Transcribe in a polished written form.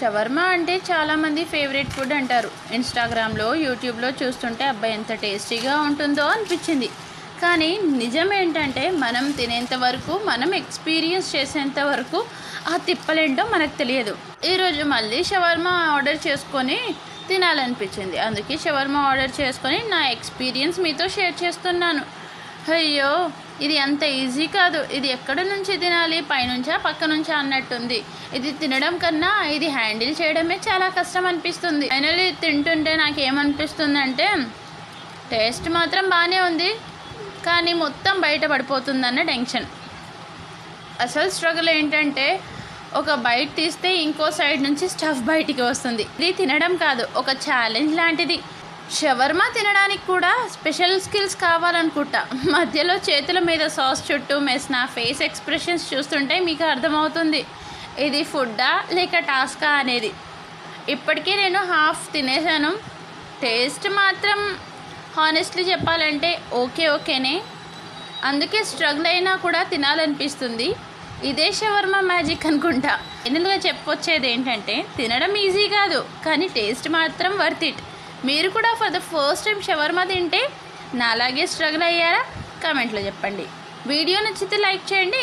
Shawarma అంటే చాలామంది favourite food అంటారు. ఇన్స్టాగ్రామ్లో, యూట్యూబ్లో చూస్తుంటే అబ్బాయి ఎంత టేస్టీగా ఉంటుందో అనిపించింది. కానీ నిజం ఏంటంటే మనం తినేంత వరకు, మనం ఎక్స్పీరియన్స్ చేసేంత వరకు ఆ తిప్పలేంటో మనకు తెలియదు. ఈరోజు మళ్ళీ షవర్మా ఆర్డర్ చేసుకొని తినాలనిపించింది. అందుకే షవర్మా ఆర్డర్ చేసుకొని నా ఎక్స్పీరియన్స్ మీతో షేర్ చేస్తున్నాను. అయ్యో, ఇది అంత ఈజీ కాదు. ఇది ఎక్కడ నుంచి తినాలి, పైనుంచా పక్క నుంచా అన్నట్టుంది. ఇది తినడం కన్నా ఇది హ్యాండిల్ చేయడమే చాలా కష్టం అనిపిస్తుంది. ఫైనల్లీ తింటుంటే నాకేమనిపిస్తుందంటే టేస్ట్ మాత్రం బాగానే ఉంది, కానీ మొత్తం బయట పడిపోతుందన్న టెన్షన్. అసలు స్ట్రగుల్ ఏంటంటే ఒక బైట్ తీస్తే ఇంకో సైడ్ నుంచి స్టఫ్ బయటికి వస్తుంది. ఇది తినడం కాదు, ఒక ఛాలెంజ్ లాంటిది. షవర్మా తినడానికి కూడా స్పెషల్ స్కిల్స్ కావాలనుకుంటా. మధ్యలో చేతుల మీద సాస్ చుట్టూ మెస్ నా ఫేస్ ఎక్స్ప్రెషన్స్ చూస్తుంటే మీకు అర్థమవుతుంది ఇది ఫుడ్డా లేక టాస్కా అనేది. ఇప్పటికీ నేను హాఫ్ తినేసాను. టేస్ట్ మాత్రం హానెస్ట్లీ చెప్పాలంటే ఓకేనే. అందుకే స్ట్రగుల్ అయినా కూడా తినాలనిపిస్తుంది. ఇదే షవర్మా మ్యాజిక్ అనుకుంటా. ఫైనల్గా చెప్పొచ్చేది ఏంటంటే తినడం ఈజీ కాదు, కానీ టేస్ట్ మాత్రం వర్త్ ఇట్. మీరు కూడా for the first time shawarma తింటే నాలాగే స్ట్రగుల్ అయ్యారా? కామెంట్లో చెప్పండి. వీడియో నచ్చితే లైక్ చేయండి.